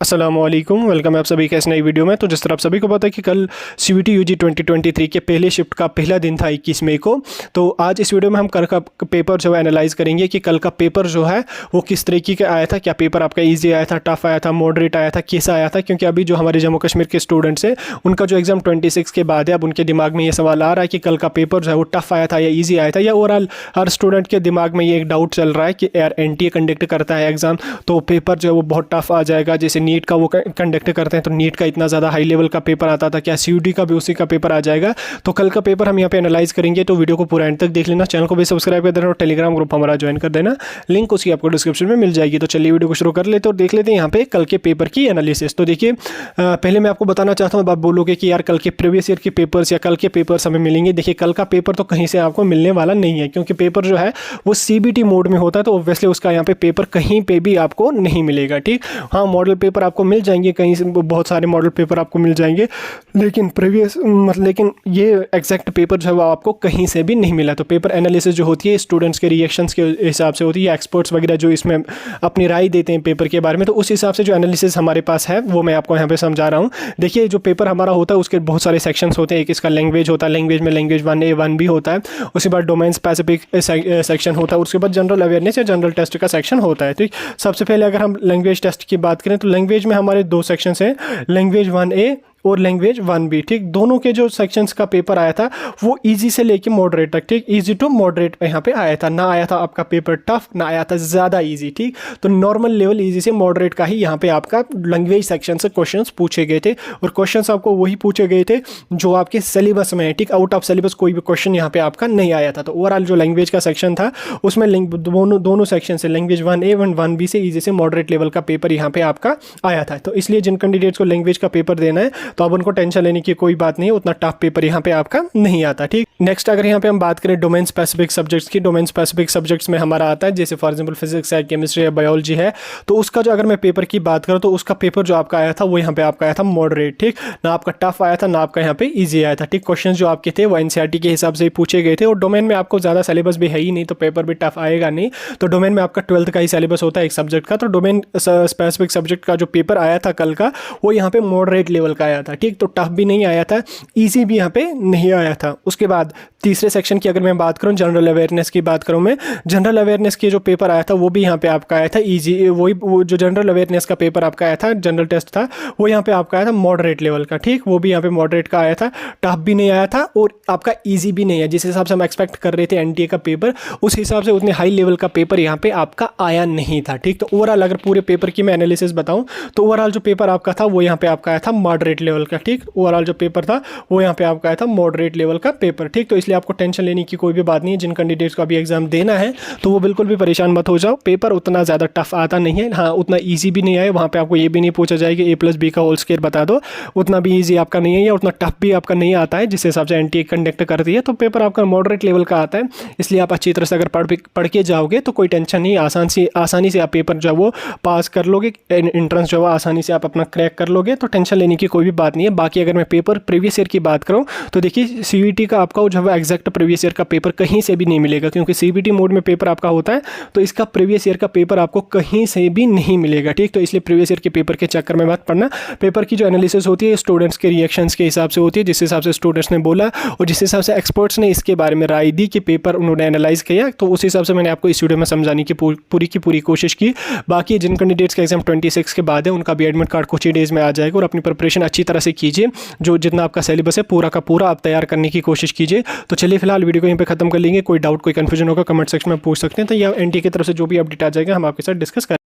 अस्सलामुअलैकुम, वेलकम है आप सभी का इस नई वीडियो में। तो जिस तरह आप सभी को पता है कि कल सीयूईटी यूजी 2023 के पहले शिफ्ट का पहला दिन था 21 मई को। तो आज इस वीडियो में हम कल का पेपर जो है एनालाइज करेंगे कि कल का पेपर जो है वो किस तरीके का आया था। क्या पेपर आपका ईजी आया था, टफ आया था, मॉडरेट आया था, कैसा आया था। क्योंकि अभी जो हमारे जम्मू कश्मीर के स्टूडेंट्स हैं उनका जो एग्जाम 26 के बाद है, अब उनके दिमाग में ये सवाल आ रहा है कि कल का पेपर जो है वो टफ आया था या ईजी आया था, या ओवरऑल हर स्टूडेंट के दिमाग में ये एक डाउट चल रहा है कि यार एनटीए कंडक्ट करता है एग्जाम तो पेपर जो है वो बहुत टफ आ जाएगा। जैसे नीट का वो कंडक्ट करते हैं तो नीट का इतना ज़्यादा हाई लेवल का पेपर आता था, क्या सीयूईटी का भी उसी का पेपर आ जाएगा। तो कल का पेपर हम यहाँ पे एनालाइज करेंगे, तो वीडियो को पूरा एंड तक देख लेना। चैनल को भी सब्सक्राइब कर देना और टेलीग्राम ग्रुप हमारा ज्वाइन कर देना, लिंक उसकी आपको डिस्क्रिप्शन में मिल जाएगी। तो चलिए वीडियो को शुरू कर लेते और देख लेते हैं यहाँ पे कल के पेपर की एनालिसिस। तो देखिए पहले मैं आपको बताना चाहता हूँ, आप बोलोगे कि यार कल के प्रीवियस ईयर के पेपर्स या कल के पेपर्स हमें मिलेंगे। देखिए कल का पेपर तो कहीं से आपको मिलने वाला नहीं है, क्योंकि पेपर जो है वो सीबीटी मोड में होता है, तो ऑब्वियसली उसका यहाँ पे पेपर कहीं पे भी आपको नहीं मिलेगा। ठीक, हाँ मॉडल पेपर आपको मिल जाएंगे, कहीं से बहुत सारे मॉडल पेपर आपको मिल जाएंगे, लेकिन ये एग्जैक्ट पेपर जो है वो आपको कहीं से भी नहीं मिला। तो पेपर एनालिसिस जो होती है स्टूडेंट्स के रिएक्शंस के हिसाब से होती है, एक्सपर्ट्स वगैरह जो इसमें अपनी राय देते हैं पेपर के बारे में, तो उस हिसाब से जो एनालिसिस हमारे पास है वो मैं आपको यहाँ पे समझा रहा हूँ। देखिए जो पेपर हमारा होता है उसके बहुत सारे सेक्शंस होते हैं। एक इसका लैंग्वेज होता है, लैंग्वेज में लैंग्वेज 1A 1B होता है, उसके बाद डोमेन स्पेसिफिक सेक्शन होता है, उसके बाद जनरल अवेयरनेस या जनरल टेस्ट का सेक्शन होता है। ठीक, सबसे पहले अगर हम लैंग्वेज टेस्ट की बात करें तो लैंग्वेज में हमारे दो सेक्शंस हैं, लैंग्वेज 1A और लैंग्वेज 1B। ठीक, दोनों के जो सेक्शंस का पेपर आया था वो इजी से लेके मॉडरेट तक, ठीक, इजी टू मॉडरेट यहाँ पे आया था। ना आया था आपका पेपर टफ, ना आया था ज़्यादा इजी। ठीक, तो नॉर्मल लेवल इजी से मॉडरेट का ही यहाँ पे आपका लैंग्वेज सेक्शन से क्वेश्चंस पूछे गए थे, और क्वेश्चंस आपको वही पूछे गए थे जो आपके सिलेबस में है। ठीक, आउट ऑफ सिलेबस कोई भी क्वेश्चन यहाँ पे आपका नहीं आया था। तो ओवरऑल जो लैंग्वेज का सेक्शन था उसमें दोनों सेक्शन से लैंग्वेज 1A 1B से इजी से मॉडरेट लेवल का पेपर यहाँ पे आपका आया था। तो इसलिए जिन कैंडिडेट्स को लैंग्वेज का पेपर देना है तो अब उनको टेंशन लेने की कोई बात नहीं है, उतना टफ पेपर यहाँ पे आपका नहीं आता। ठीक, नेक्स्ट अगर यहाँ पे हम बात करें डोमेन स्पेसिफिक सब्जेक्ट्स की, डोमेन स्पेसिफिक सब्जेक्ट्स में हमारा आता है जैसे फॉर एग्जांपल फिजिक्स है, केमिस्ट्री है, बायोलॉजी है, तो उसका जो अगर मैं पेपर की बात करूँ तो उसका पेपर जो आपका आया था वो यहाँ पे आपका आया था मॉडरेट। ठीक, ना आपका टफ आया था ना आपका यहाँ पे ईजी आया था। ठीक, क्वेश्चन जो आपके थे वो एनसीईआरटी के हिसाब से ही पूछे गए थे, और डोमेन में आपको ज़्यादा सिलेबस भी है ही नहीं तो पेपर भी टफ आएगा नहीं। तो डोमेन में आपका 12th का ही सिलेबस होता है एक सब्जेक्ट का, तो डोमेन स्पेसिफिक सब्जेक्ट का जो पेपर आया था कल का वो यहाँ पे मॉडरेट लेवल का आया था। ठीक, तो टफ भी नहीं आया था, इजी भी यहाँ पे नहीं आया था। उसके बाद तीसरे सेक्शन की अगर मैं बात करूँ, जनरल अवेयरनेस की बात करूँ मैं, जनरल अवेयरनेस के जो पेपर आया था वो भी यहाँ पे आपका आया था इजी। वो जो जनरल अवेयरनेस का पेपर आपका आया था, जनरल टेस्ट था, वो यहाँ पे आपका आया था मॉडरेट लेवल का। ठीक, वो भी यहाँ पे मॉडरेट का आया था, टफ भी नहीं आया था और आपका ईजी भी नहीं है। जिस हिसाब से हम एक्सपेक्ट कर रहे थे एनटीए का पेपर, उस हिसाब से उतने हाई लेवल का पेपर यहाँ पे आपका आया नहीं था। ठीक, तो ओवरऑल अगर पूरे पेपर की मैं एनालिसिस बताऊँ तो ओवरऑल जो पेपर आपका था वो यहाँ पे आपका आया था मॉडरेट लेवल का। ठीक, ओवरऑल जो पेपर था वो यहाँ पे आपका आया था मॉडरेट लेवल का पेपर। ठीक, तो इसलिए आपको टेंशन लेने की कोई भी बात नहीं है। जिन कैंडिडेट्स को अभी एग्जाम देना है तो वो बिल्कुल भी परेशान मत हो जाओ, पेपर उतना ज़्यादा टफ आता नहीं है। हाँ, उतना इजी भी नहीं आए, वहाँ पे आपको ये भी नहीं पूछा जाएगा A+B का होल स्क्वायर बता दो, उतना भी इजी आपका नहीं है या उतना टफ भी आपका नहीं आता है जिस हिसाब से एनटीए कंडक्ट करती है। तो पेपर आपका मॉडरेट लेवल का आता है, इसलिए आप अच्छी तरह से अगर पढ़ के जाओगे तो कोई टेंशन नहीं, आसानी से आप पेपर जो है वो पास कर लोगे, एंट्रेंस जो है आसानी से आप अपना क्रैक कर लोगे, तो टेंशन लेने की कोई भी बात नहीं है। बाकी अगर मैं पेपर प्रीवियस ईयर की बात करूं तो देखिए सीयूईटी का आपका जो है एग्जैक्ट प्रीवियस ईयर का पेपर कहीं से भी नहीं मिलेगा, क्योंकि सीबीटी मोड में पेपर आपका होता है, तो इसका प्रीवियस ईयर का पेपर आपको कहीं से भी नहीं मिलेगा। ठीक, तो इसलिए प्रीवियस ईयर के पेपर के चक्कर में मत पड़ना। पेपर की जो एनालिसिस होती है स्टूडेंट्स के रिएक्शंस के हिसाब से होती है, जिस हिसाब से स्टूडेंट्स ने बोला और जिस हिसाब से एक्सपर्ट्स ने इसके बारे में राय दी कि पेपर उन्होंने एनालाइज किया, तो उस हिसाब से मैंने आपको इस वीडियो में समझाने की पूरी कोशिश की। बाकी जिन कैंडिडेट्स का एग्जाम 26 के बाद है उनका भी एडमिट कार्ड कुछ ही डेज में आ जाएगा, और अपनी प्रिपरेशन अच्छी तरह से कीजिए, जो जितना आपका सिलेबस है पूरा का पूरा आप तैयार करने की कोशिश कीजिए। तो चलिए फिलहाल वीडियो को यहीं पे खत्म कर लेंगे। कोई डाउट कोई कंफ्यूजन होगा कमेंट सेक्शन में पूछ सकते हैं, तो या एनटीए की तरफ से जो भी अपडेट आ जाएगा हम आपके साथ डिस्कस करेंगे।